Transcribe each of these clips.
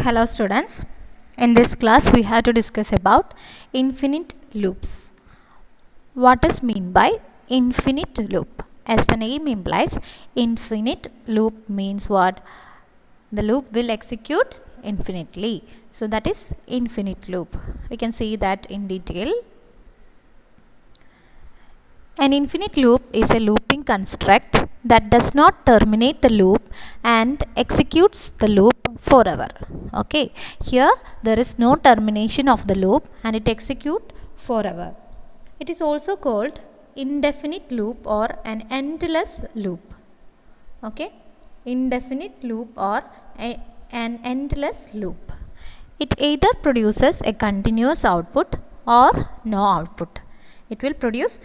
Hello students, in this class we have to discuss about infinite loops. What is mean by infinite loop? As the name implies, infinite loop means what? The loop will execute infinitely. So that is infinite loop. We can see that in detail. An infinite loop is a looping construct that does not terminate the loop and executes the loop forever. Okay, here there is no termination of the loop and it executes forever. It is also called indefinite loop or an endless loop. Okay, indefinite loop or an endless loop. It either produces a continuous output or no output. It will produce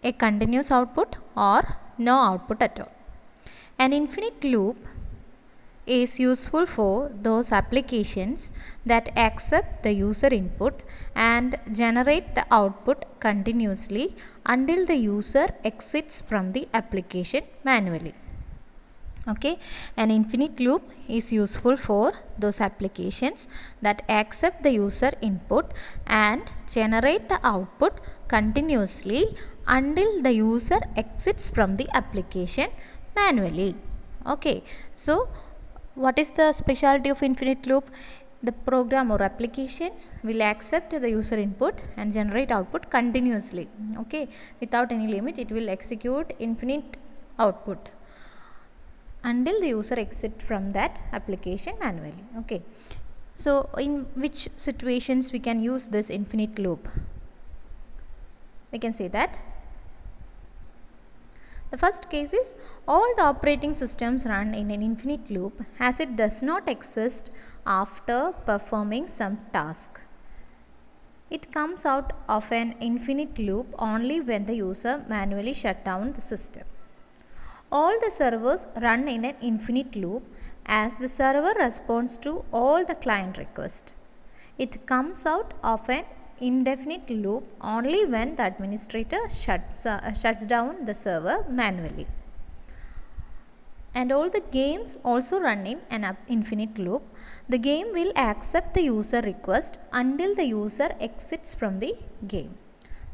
a continuous output or no output at all. An infinite loop is useful for those applications that accept the user input and generate the output continuously until the user exits from the application manually. Okay, an infinite loop is useful for those applications that accept the user input and generate the output continuously until the user exits from the application manually. Okay, so what is the specialty of infinite loop? The program or applications will accept the user input and generate output continuously. Okay, without any limit, it will execute infinite output until the user exits from that application manually. Okay, so in which situations we can use this infinite loop? We can say that the first case is all the operating systems run in an infinite loop as it does not exist after performing some task. It comes out of an infinite loop only when the user manually shut down the system. All the servers run in an infinite loop as the server responds to all the client requests. It comes out of an indefinite loop only when the administrator shuts down the server manually. And all the games also run in an infinite loop. The game will accept the user request until the user exits from the game.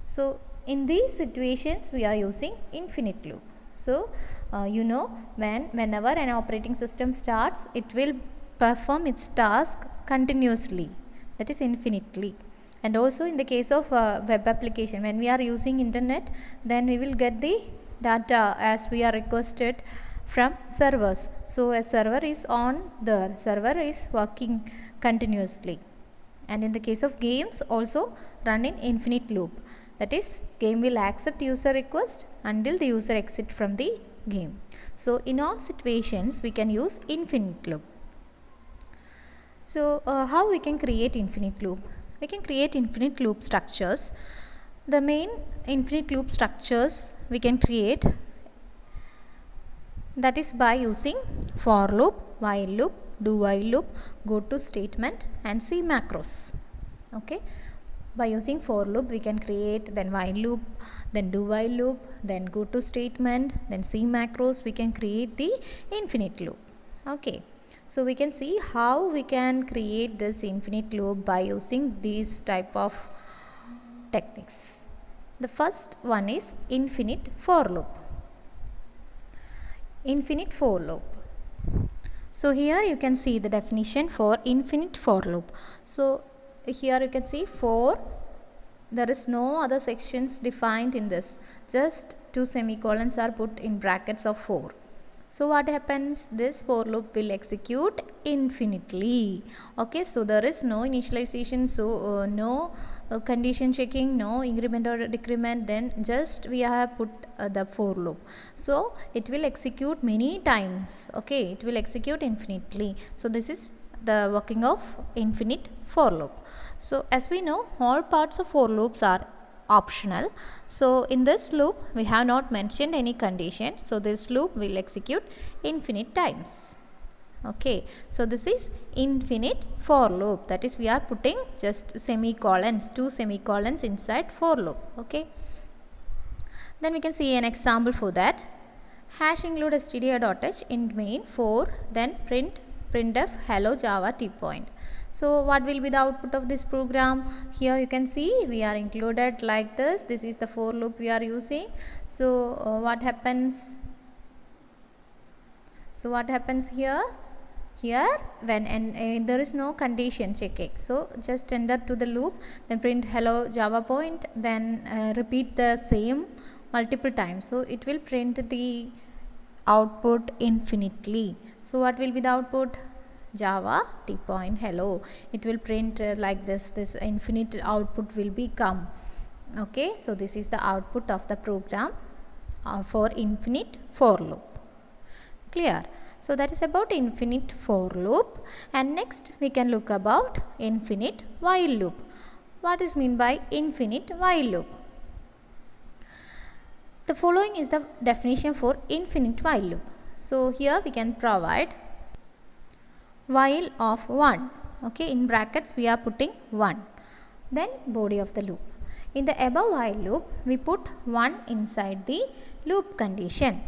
So in these situations we are using infinite loop. So whenever an operating system starts, it will perform its task continuously, that is infinitely. And also in the case of web application, when we are using internet, then we will get the data as we are requested from servers. So a server is on, the server is working continuously. And in the case of games, also run in infinite loop, that is game will accept user request until the user exit from the game. So in all situations we can use infinite loop. So how we can create infinite loop? We can create infinite loop structures. The main infinite loop structures we can create, that is by using for loop, while loop, do while loop, go to statement and see macros. Okay, by using for loop we can create, then while loop, then do while loop, then go to statement, then see macros. We can create the infinite loop. Okay, so we can see how we can create this infinite loop by using these type of techniques. The first one is infinite for loop. Infinite for loop. So here you can see the definition for infinite for loop. So here you can see for, there is no other sections defined in this, just two semicolons are put in brackets of 4. So what happens? This for loop will execute infinitely. Okay, so there is no initialization, so no condition checking, no increment or decrement, then just we have put the for loop. So it will execute many times. Okay, it will execute infinitely. So this is the working of infinite for loop. So as we know, all parts of for loops are optional. So in this loop we have not mentioned any condition, so this loop will execute infinite times. Okay, so this is infinite for loop, that is we are putting just semicolons, two semicolons inside for loop. Okay, then we can see an example for that. Hash include stdio.h in main for, then print printf hello java t point. So what will be the output of this program? Here you can see we are included like this. This is the for loop we are using. So what happens? So what happens here? Here when there is no condition checking, so just enter to the loop, then print hello java point, then repeat the same multiple times, so it will print the output infinitely. So what will be the output? Java t point hello. It will print like this infinite output will become. Okay, so this is the output of the program for infinite for loop. Clear? So that is about infinite for loop. And next we can look about infinite while loop. What is meant by infinite while loop? The following is the definition for infinite while loop. So here we can provide while of 1. Okay, in brackets we are putting 1. Then body of the loop. In the above while loop we put 1 inside the loop condition.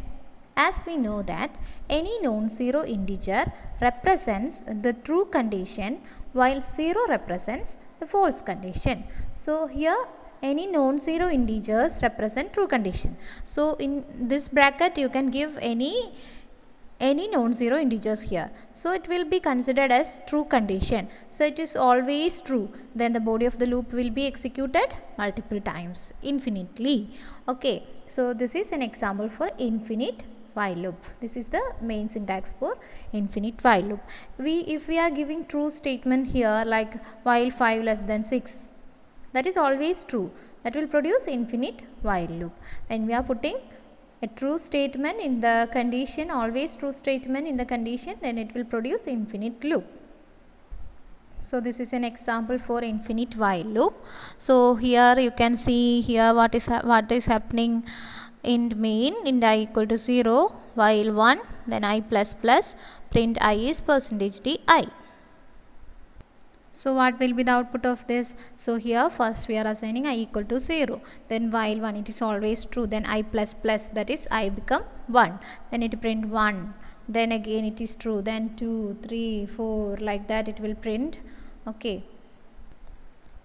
As we know that any non-zero integer represents the true condition while 0 represents the false condition. So here any non-zero integers represent true condition. So in this bracket you can give any non-zero integers here. So it will be considered as true condition. So it is always true. Then the body of the loop will be executed multiple times infinitely. Okay, so this is an example for infinite while loop. This is the main syntax for infinite while loop. If we are giving true statement here like while 5 less than 6, that is always true. That will produce infinite while loop. When we are putting a true statement in the condition, always true statement in the condition, then it will produce infinite loop. So this is an example for infinite while loop. So here you can see here what is happening. Int main, int I equal to 0, while 1, then I plus plus, print I is %di. So what will be the output of this? So here first we are assigning I equal to 0, then while 1 it is always true, then I plus plus, that is I become 1, then it print 1, then again it is true, then 2, 3, 4, like that it will print.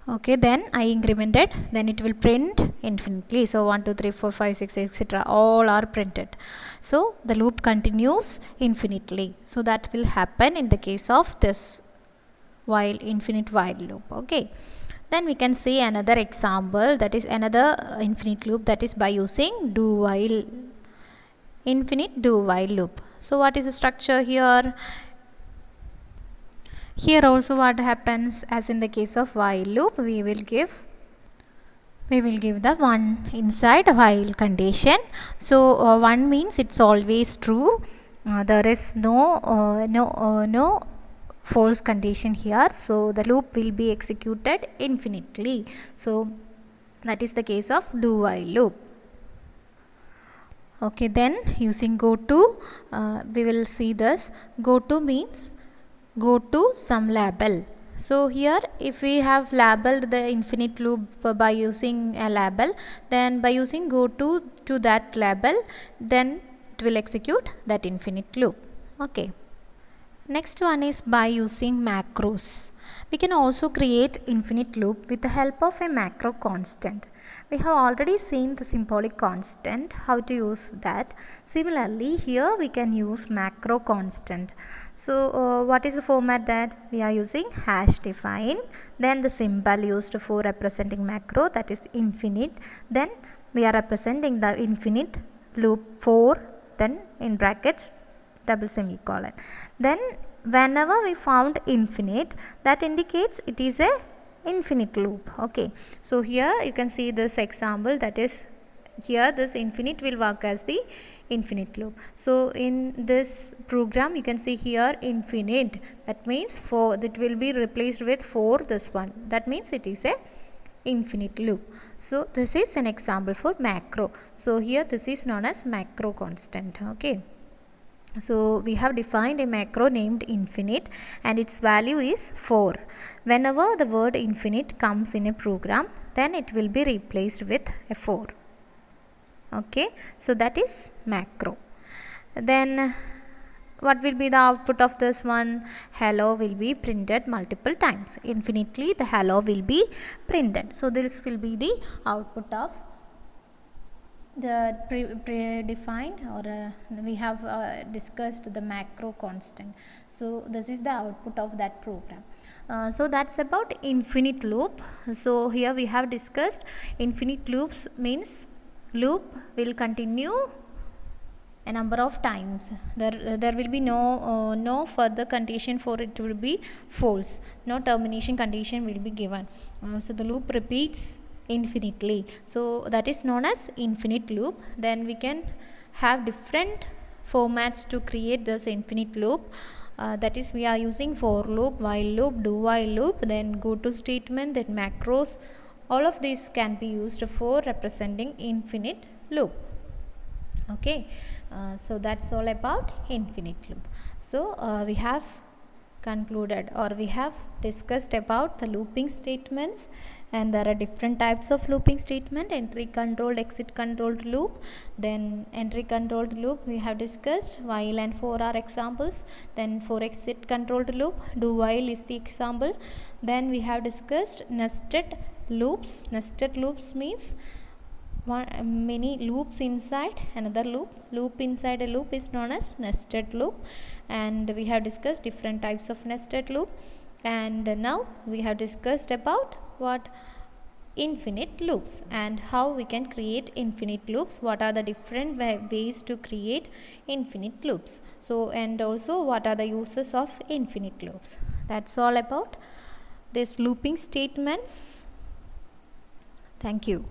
Okay, then I incremented, then it will print infinitely. So 1, 2, 3, 4, 5, 6, etc. all are printed. So the loop continues infinitely. So that will happen in the case of this infinite while loop. Okay, then we can see another example, that is another infinite loop, that is by using do while, infinite do while loop. So what is the structure here? Here also what happens, as in the case of while loop, we will give the 1 inside while condition. So 1 means it's always true. There is no false condition here. So the loop will be executed infinitely. So that is the case of do while loop. Okay, then using goto, we will see this. Goto means go to some label. So here if we have labeled the infinite loop by using a label, then by using go to that label, then it will execute that infinite loop. Okay, next one is by using macros. We can also create infinite loop with the help of a macro constant. We have already seen the symbolic constant, how to use that. Similarly, here we can use macro constant. So what is the format that we are using? Hash define, then the symbol used for representing macro, that is infinite, then we are representing the infinite loop for, then in brackets double semicolon. Then whenever we found infinite, that indicates it is a infinite loop. Okay, so here you can see this example, that is here this infinite will work as the infinite loop. So in this program you can see here infinite, that means for that will be replaced with for this one, that means it is a infinite loop. So this is an example for macro. So here this is known as macro constant. Okay, so we have defined a macro named infinite and its value is 4. Whenever the word infinite comes in a program, then it will be replaced with a 4. Okay, so that is macro. Then what will be the output of this one? Hello will be printed multiple times. Infinitely the hello will be printed. So this will be the output of the predefined, or we have discussed the macro constant. So this is the output of that program. So that's about infinite loop. So here we have discussed infinite loops means loop will continue a number of times. There will be no further condition for it to be false. No termination condition will be given. So the loop repeats infinitely. So that is known as infinite loop. Then we can have different formats to create this infinite loop. That is, we are using for loop, while loop, do while loop, then go to statement, then macros. All of these can be used for representing infinite loop. Okay, so that's all about infinite loop. So we have concluded, or we have discussed about the looping statements, and there are different types of looping statement: entry controlled, exit controlled loop. Then entry controlled loop we have discussed, while and for are examples. Then for exit controlled loop, do while is the example. Then we have discussed nested loops. Nested loops means many loops inside another loop inside a loop is known as nested loop. And we have discussed different types of nested loop. And now we have discussed about what infinite loops and how we can create infinite loops, what are the different ways to create infinite loops. So, and also what are the uses of infinite loops. That's all about this looping statements. Thank you.